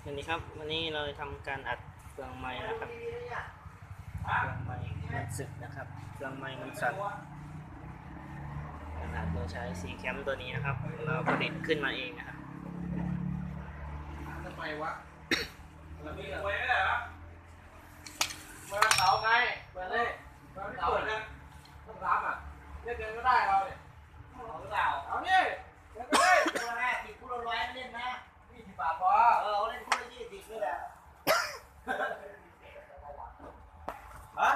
วันนี้ครับวันนี้เราทำการอัดเฟืองไม้นะครับเฟืองไม้มันสึกนะครับเฟืองไม้มันสั่นการอัดโดยใช้ซีแคมตัวนี้นะครับ เราผลิตขึ้นมาเองนะครับทำไมวะเรามีไว้ไม่ได้เหรอมาเสาไงเปิดเลยมาเสาเนี่ยต้องรับอ่ะเล่นเดินก็ได้เราเนี่ยเอาหรือเปล่าเอาเนี่ยเล่นก็ได้ตัวแรกติดคู่ละ100เล่นนะ20 บาทพอเอาเล่นคู่ละ20นี่แหละฮะ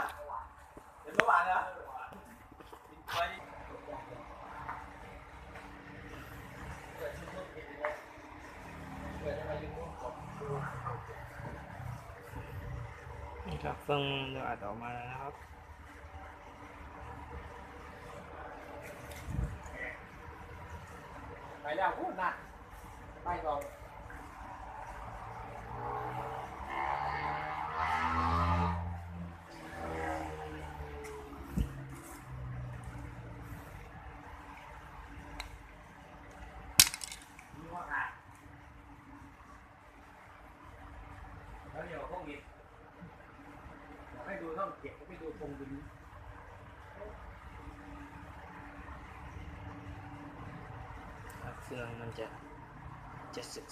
เดี๋ยวเมื่อวานเหรอนี่ครับเฟืองเราอัดออกมาแล้วนะครับไปแล้วพูดนะไปก่อนแล้วเดี๋ยวพวกนี้อยากให้ดูต้องเก็บให้ดูตรงดินเฟืองมันจะ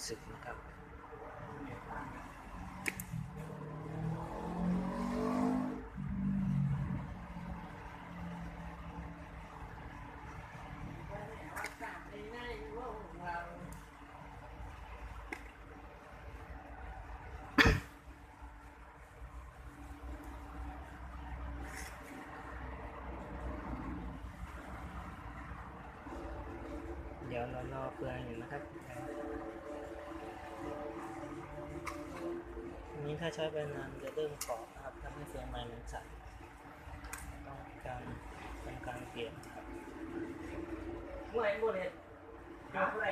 สึกๆนะครับเดี๋ยวเรารอเฟืองอยู่นะครับอันนี้ถ้าใช้ไปนานจะเริ่มเกาะนะครับทำให้เฟืองไม้มันสั่นต้องทำการเปลี่ยนครับ เมื่อไหร่เมื่อไหร่